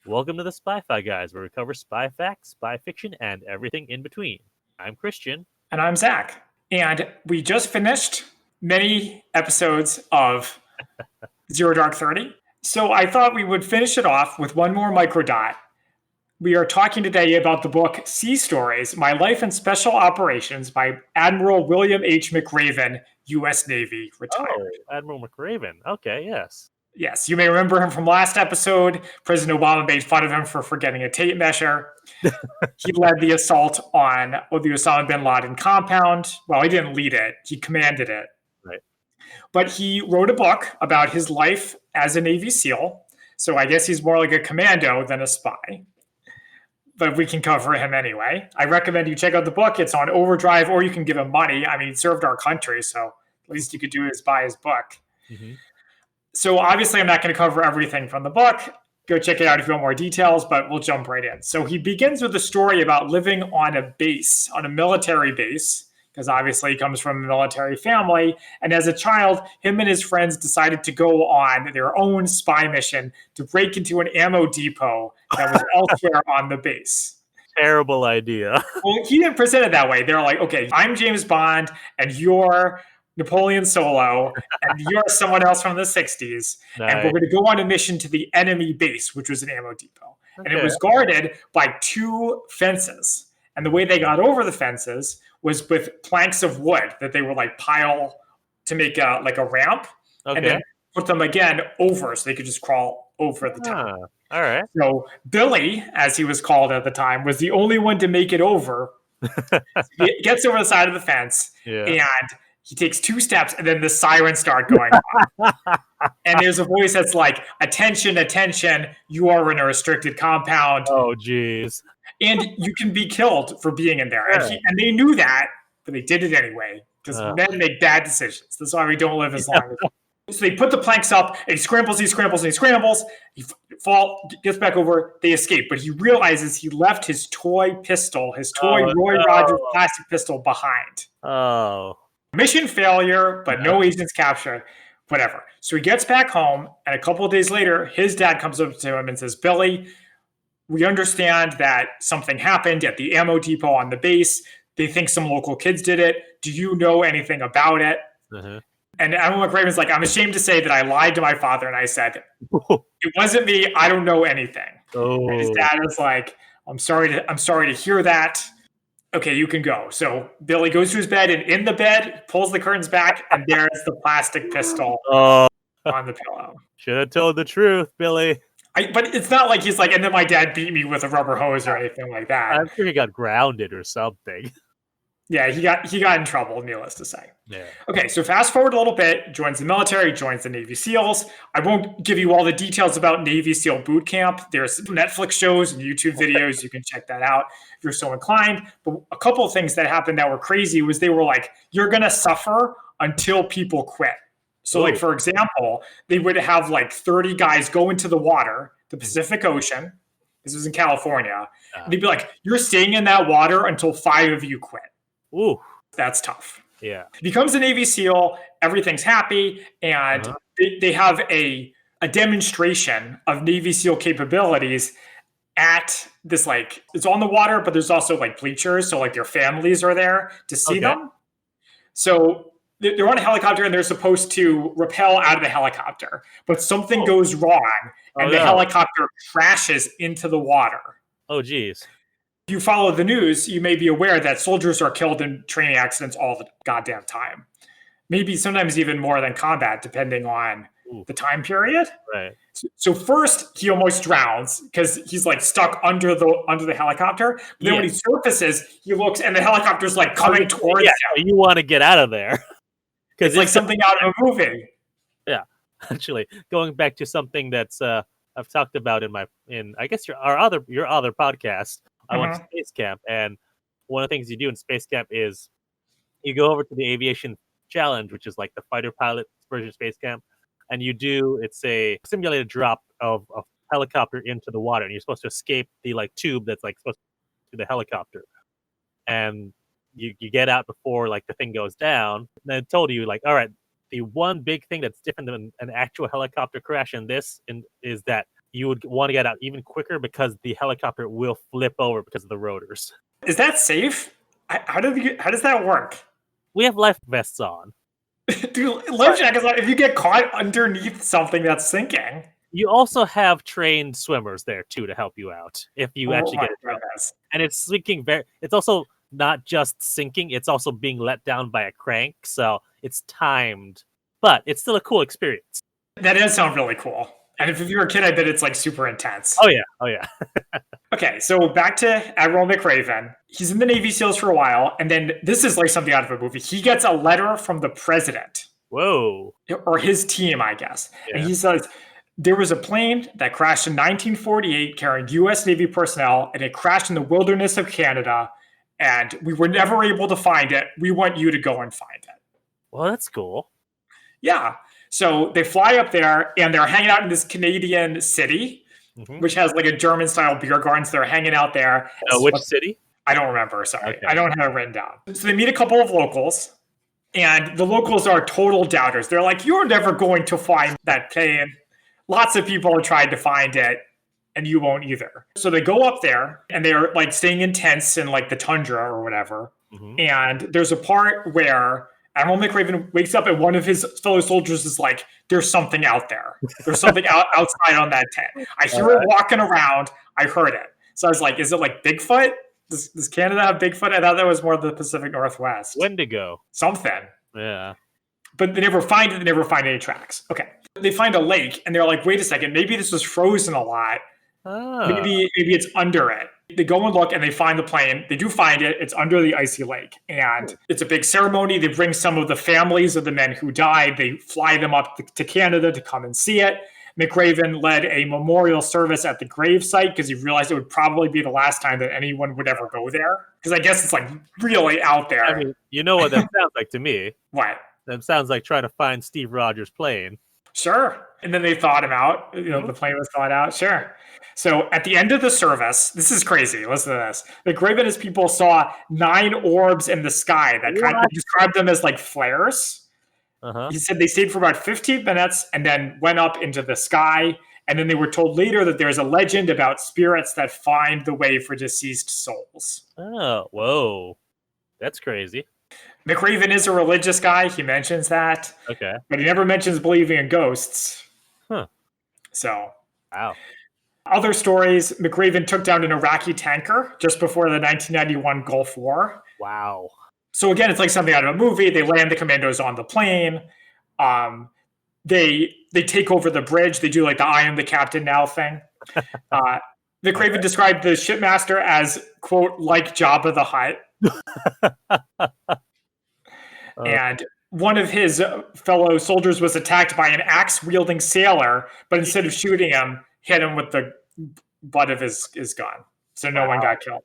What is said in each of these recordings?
Welcome to the Spy-Fi Guys, where we cover spy facts, spy fiction, and everything in between. I'm Christian. And I'm Zach. And we just finished many episodes of Zero Dark 30. So I thought we would finish it off with one more microdot. We are talking today about the book Sea Stories, My Life in Special Operations by Admiral William H. McRaven, U.S. Navy, retired. Oh, Admiral McRaven. Okay, yes. Yes, you may remember him from last episode. President Obama made fun of him for forgetting a tape measure. He led the assault on the Osama bin Laden compound. Well, he didn't lead it. He commanded it. Right. But he wrote a book about his life as a Navy SEAL. So I guess he's more like a commando than a spy. But we can cover him anyway. I recommend you check out the book. It's on Overdrive, or you can give him money. I mean, he served our country, so at least you could do is buy his book. Mm-hmm. So obviously, I'm not going to cover everything from the book. Go check it out if you want more details, but we'll jump right in. So he begins with a story about living on a base, on a military base, because obviously he comes from a military family. And as a child, him and his friends decided to go on their own spy mission to break into an ammo depot that was elsewhere on the base. Terrible idea. Well, he didn't present it that way. They're like, okay, I'm James Bond, and you're Napoleon Solo, and you're someone else from the 60s, nice. And we're going to go on a mission to the enemy base, which was an ammo depot. Okay. And it was guarded by two fences. And the way they got over the fences was with planks of wood that they were like pile to make a ramp, and then put them again over so they could just crawl over the top. All right. So Billy, as he was called at the time, was the only one to make it over. He gets over the side of the fence, and he takes two steps, and then the sirens start going on. And there's a voice that's like, attention, attention, you are in a restricted compound. Oh, geez. And you can be killed for being in there. And they knew that, but they did it anyway, because men make bad decisions. That's why we don't live as long. So they put the planks up, and he scrambles. He gets back over, they escape. But he realizes he left his toy pistol, Roy Rogers plastic pistol behind. Oh. Mission failure, but no agents captured, whatever. So he gets back home, and a couple of days later, his dad comes up to him and says, Billy, we understand that something happened at the ammo depot on the base. They think some local kids did it. Do you know anything about it? Uh-huh. And Admiral McRaven's like, I'm ashamed to say that I lied to my father, and I said, it wasn't me. I don't know anything. Oh. And his dad was like, I'm sorry to hear that. Okay, you can go. So Billy goes to his bed, and in the bed, pulls the curtains back, and there's the plastic pistol on the pillow. Should have told the truth, Billy. But it's not like he's like, and then my dad beat me with a rubber hose or anything like that. I'm sure he got grounded or something. Yeah, he got in trouble, needless to say. Yeah. Okay, so fast forward a little bit, joins the military, joins the Navy SEALs. I won't give you all the details about Navy SEAL boot camp. There's Netflix shows and YouTube videos. You can check that out if you're so inclined. But a couple of things that happened that were crazy was they were like, you're going to suffer until people quit. So like, for example, they would have like 30 guys go into the water, the Pacific Ocean. This was in California. And they'd be like, you're staying in that water until 5 of you quit. Ooh, that's tough. Yeah. He becomes a Navy SEAL. Everything's happy. And they have a demonstration of Navy SEAL capabilities at this, like, it's on the water, but there's also like bleachers. So like their families are there to see them. So they're on a helicopter, and they're supposed to rappel out of the helicopter. But something goes wrong, and the helicopter crashes into the water. Oh, geez. If you follow the news, you may be aware that soldiers are killed in training accidents all the goddamn time. Maybe sometimes even more than combat, depending on the time period. Right. So first, he almost drowns because he's like stuck under the helicopter. But then when he surfaces, he looks, and the helicopter's like coming towards him. You want to get out of there. It's like something out of a movie. Yeah. Actually, going back to something that's I've talked about in I guess your other podcast. I went to Space Camp, and one of the things you do in Space Camp is you go over to the Aviation Challenge, which is like the fighter pilot version of Space Camp, and it's a simulated drop of a helicopter into the water, and you're supposed to escape the like tube that's like supposed to the helicopter, and you get out before like the thing goes down. And then it told you like, all right, the one big thing that's different than an actual helicopter crash is that you would want to get out even quicker because the helicopter will flip over because of the rotors. Is that safe? How does that work? We have life vests on. Dude, life jackets on if you get caught underneath something that's sinking. You also have trained swimmers there too to help you out if you actually get it. And it's sinking it's also not just sinking, it's also being let down by a crank, so it's timed. But it's still a cool experience. That does sound really cool. And if you're a kid, I bet it's like super intense. Oh yeah. Okay, so back to Admiral McRaven. He's in the Navy SEALs for a while, and then this is like something out of a movie. He gets a letter from the president. Whoa. Or his team, I guess. Yeah. And he says, there was a plane that crashed in 1948 carrying U.S. Navy personnel, and it crashed in the wilderness of Canada, and we were never able to find it. We want you to go and find it. Well, that's cool. Yeah. So they fly up there, and they're hanging out in this Canadian city, which has like a German-style beer garden. So they're hanging out there. Which city? I don't remember. Sorry. Okay. I don't have it written down. So they meet a couple of locals, and the locals are total doubters. They're like, you're never going to find that plane. Lots of people are trying to find it, and you won't either. So they go up there, and they're like staying in tents in like the tundra or whatever. And there's a part where Admiral McRaven wakes up and one of his fellow soldiers is like, there's something out there. There's something outside on that tent. I hear it walking around. I heard it. So I was like, is it like Bigfoot? Does Canada have Bigfoot? I thought that was more the Pacific Northwest. Wendigo. Something. Yeah. But they never find it. They never find any tracks. Okay. They find a lake and they're like, wait a second. Maybe this was frozen a lot. Maybe it's under it. They go and look and they find the plane. They do find it. It's under the icy lake. And it's a big ceremony. They bring some of the families of the men who died. They fly them up to Canada to come and see it. McRaven led a memorial service at the grave site because he realized it would probably be the last time that anyone would ever go there. Because I guess it's like really out there. I mean, you know what that sounds like to me? What? That sounds like trying to find Steve Rogers' plane. Sure. And then they thawed him out. The plane was thawed out. Sure. So at the end of the service, this is crazy. Listen to this. McRaven and his people saw 9 orbs in the sky that kind of described them as like flares. He said they stayed for about 15 minutes and then went up into the sky. And then they were told later that there's a legend about spirits that find the way for deceased souls. Oh, whoa. That's crazy. McRaven is a religious guy. He mentions that. Okay. But he never mentions believing in ghosts. Huh. So. Wow. Other stories, McRaven took down an Iraqi tanker just before the 1991 Gulf War. Wow. So again, it's like something out of a movie. They land the commandos on the plane. They take over the bridge. They do like the I am the captain now thing. McRaven described the shipmaster as, quote, like Jabba the Hutt. And one of his fellow soldiers was attacked by an axe-wielding sailor, but instead of shooting him, hit him with the butt of his gun. So no one got killed.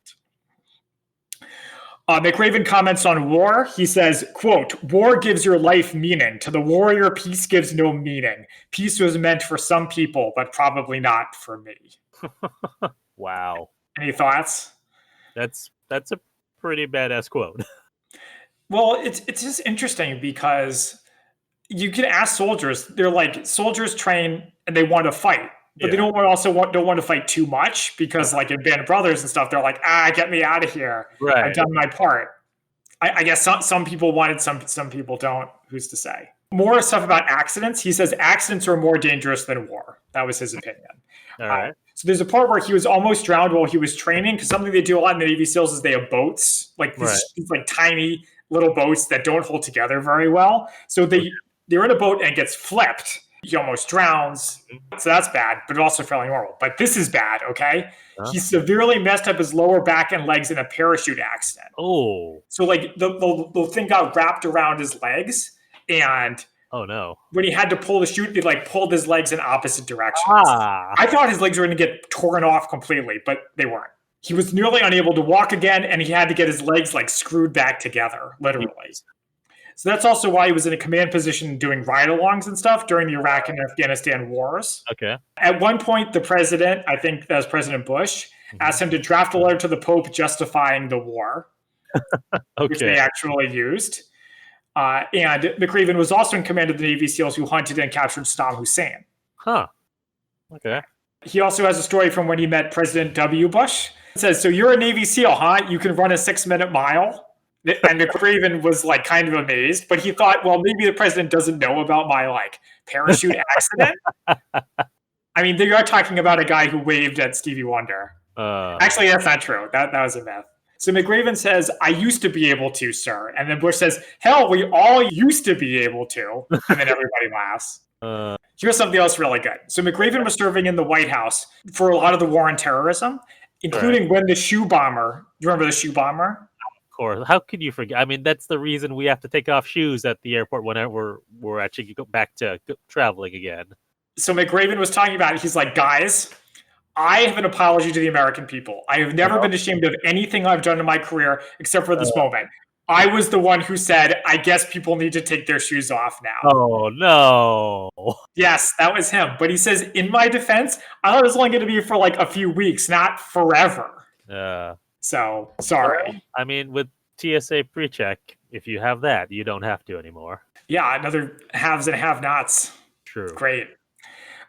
McRaven comments on war. He says, quote, war gives your life meaning. To the warrior, peace gives no meaning. Peace was meant for some people, but probably not for me. Wow. Any thoughts? That's a pretty badass quote. Well, it's just interesting because you can ask soldiers. They're like, soldiers train and they want to fight. But they don't want to fight too much because, like in Band of Brothers and stuff, they're like, get me out of here. Right. I've done my part. I guess some people want it, some people don't. Who's to say? More stuff about accidents. He says accidents are more dangerous than war. That was his opinion. All right. So there's a part where he was almost drowned while he was training because something they do a lot in the Navy SEALs is they have boats, like these like tiny little boats that don't hold together very well. So they're in a boat and it gets flipped. He almost drowns. So that's bad, but also fairly normal. But this is bad, okay? He severely messed up his lower back and legs in a parachute accident. Oh. So like the thing got wrapped around his legs, and oh no. When he had to pull the chute, they like pulled his legs in opposite directions. I thought his legs were going to get torn off completely, but they weren't. He was nearly unable to walk again, and he had to get his legs like screwed back together, literally. So that's also why he was in a command position doing ride-alongs and stuff during the Iraq and Afghanistan wars. Okay. At one point, the president, I think that was President Bush, asked him to draft a letter to the Pope justifying the war, which they actually used. And McRaven was also in command of the Navy SEALs who hunted and captured Saddam Hussein. Huh. Okay. He also has a story from when he met President W. Bush. It says, so you're a Navy SEAL, huh? You can run a 6-minute mile? And McRaven was like kind of amazed, but he thought, well, maybe the president doesn't know about my like parachute accident. I mean, they are talking about a guy who waved at Stevie Wonder. Actually, that's not true. That was a myth. So McRaven says, I used to be able to, sir. And then Bush says, hell, we all used to be able to. And then everybody laughs. Here's something else really good. So McRaven was serving in the White House for a lot of the war on terrorism, including when the shoe bomber, you remember the shoe bomber? Of course. How could you forget? I mean, that's the reason we have to take off shoes at the airport whenever we're actually go back to traveling again. So McRaven was talking about it. He's like, guys, I have an apology to the American people. I have never been ashamed of anything I've done in my career except for this moment. I was the one who said, I guess people need to take their shoes off now. Oh, no. Yes, that was him. But he says, in my defense, I thought it was only going to be for like a few weeks, not forever. So, sorry. Well, I mean, with TSA PreCheck, if you have that, you don't have to anymore. Yeah, another haves and have-nots. True. Great.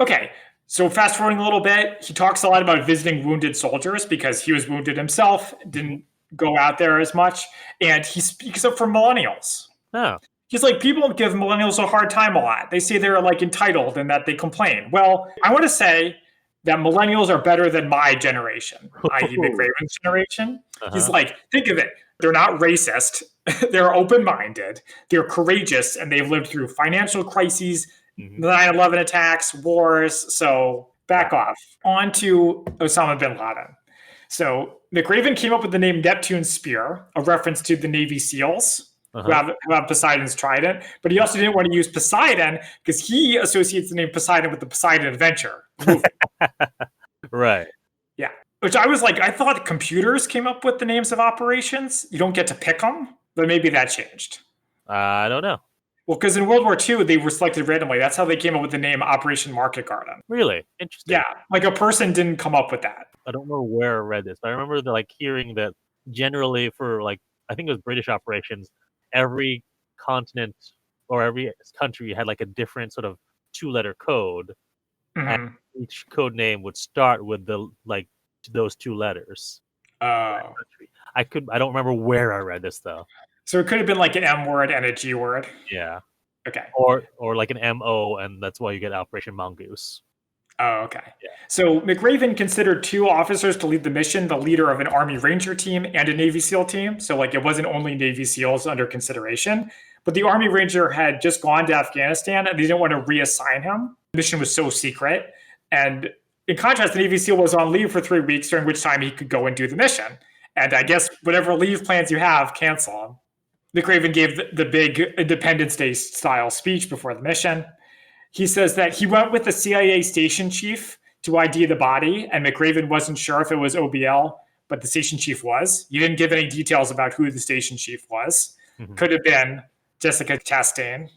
Okay, so fast forwarding a little bit, he talks a lot about visiting wounded soldiers because he was wounded himself, didn't go out there as much, and he speaks up for millennials. Oh. He's like, people give millennials a hard time a lot. They say they're like entitled and that they complain. Well, I want to say that millennials are better than my generation, i.e. McRaven's generation. He's like, think of it. They're not racist. They're open-minded. They're courageous, and they've lived through financial crises, 9/11 attacks, wars. So back off. On to Osama bin Laden. So McRaven came up with the name Neptune Spear, a reference to the Navy SEALs who have Poseidon's trident. But he also didn't want to use Poseidon because he associates the name Poseidon with the Poseidon Adventure movie. Right. Yeah. Which I was like, I thought computers came up with the names of operations. You don't get to pick them, but maybe that changed. I don't know. Well, because in World War II, they were selected randomly. That's how they came up with the name Operation Market Garden. Really? Interesting. Yeah. Like a person didn't come up with that. I don't know where I read this. I remember hearing that generally for I think it was British operations, every continent or every country had like a different sort of 2-letter code. And each code name would start with those 2 letters. Oh. I don't remember where I read this though. So it could have been like an M word and a G word. Yeah. Okay. Or like an MO, and that's why you get Operation Mongoose. Oh, okay. Yeah. So McRaven considered 2 officers to lead the mission, the leader of an Army Ranger team and a Navy SEAL team. So it wasn't only Navy SEALs under consideration, but the Army Ranger had just gone to Afghanistan and they didn't want to reassign him. The mission was so secret. And in contrast, the Navy SEAL was on leave for 3 weeks, during which time he could go and do the mission. And I guess whatever leave plans you have, cancel them. McRaven gave the big Independence Day style speech before the mission. He says that he went with the CIA station chief to ID the body, and McRaven wasn't sure if it was OBL, but the station chief was. He didn't give any details about who the station chief was. Could have been Jessica Chastain.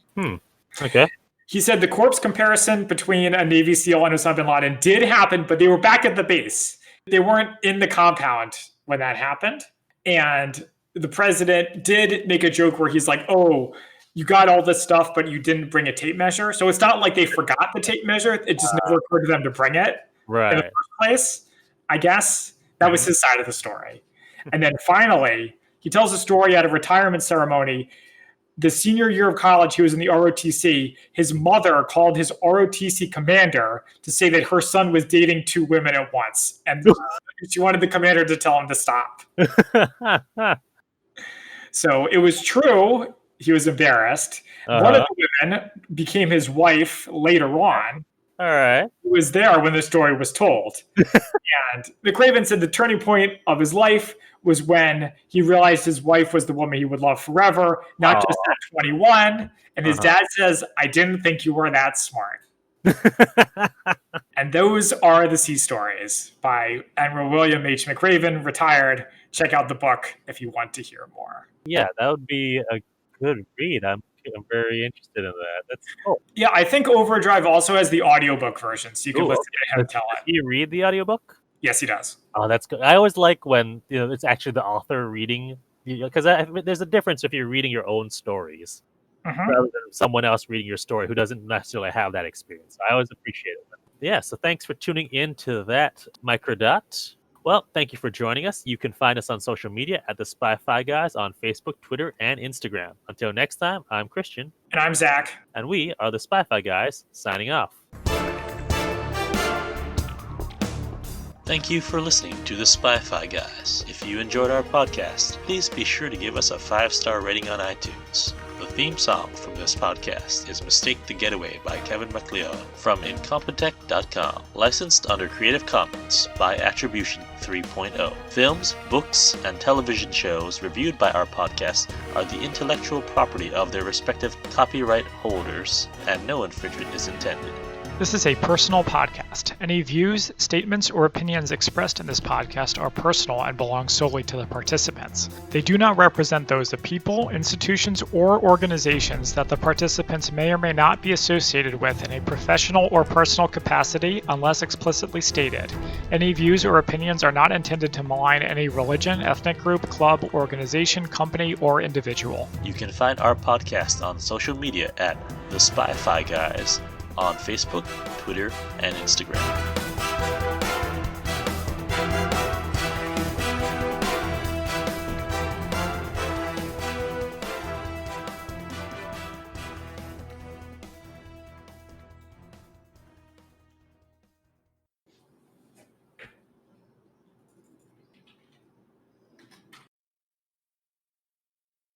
Okay. He said the corpse comparison between a Navy SEAL and Osama bin Laden did happen, but they were back at the base. They weren't in the compound when that happened. And the president did make a joke where he's like, oh, you got all this stuff, but you didn't bring a tape measure. So it's not like they forgot the tape measure. It just never occurred to them to bring it in the first place. I guess that was his side of the story. And then finally, he tells a story at a retirement ceremony. The senior year of college, he was in the ROTC. His mother called his ROTC commander to say that her son was dating 2 women at once. And she wanted the commander to tell him to stop. So it was true. He was embarrassed. One of the women became his wife later on. All right. He was there when the story was told. And McRaven said the turning point of his life was when he realized his wife was the woman he would love forever, not just at 21. And his dad says, I didn't think you were that smart. And those are the sea stories by Admiral William H. McRaven, retired. Check out the book if you want to hear more. Yeah, that would be a good read. I'm very interested in that. That's cool. Yeah, I think Overdrive also has the audiobook version, so you can listen to him tell it. Do you read the audiobook? Yes, he does. Oh, that's good. I always like when it's actually the author reading, because there's a difference if you're reading your own stories rather than someone else reading your story who doesn't necessarily have that experience. I always appreciate it Yeah, so thanks for tuning in to that MICRODOT. Well, thank you for joining us. You can find us on social media at the Spy-Fi Guys on Facebook, Twitter, and Instagram. Until next time, I'm Christian. And I'm Zach. And we are the Spy-Fi Guys, signing off. Thank you for listening to the Spy-Fi Guys. If you enjoyed our podcast, please be sure to give us a 5-star rating on iTunes. The theme song from this podcast is Mistake the Getaway by Kevin MacLeod from Incompetech.com, licensed under Creative Commons by Attribution 3.0. Films, books, and television shows reviewed by our podcast are the intellectual property of their respective copyright holders, and no infringement is intended. This is a personal podcast. Any views, statements, or opinions expressed in this podcast are personal and belong solely to the participants. They do not represent those of people, institutions, or organizations that the participants may or may not be associated with in a professional or personal capacity unless explicitly stated. Any views or opinions are not intended to malign any religion, ethnic group, club, organization, company, or individual. You can find our podcast on social media at The Spy-Fi Guys on Facebook, Twitter, and Instagram.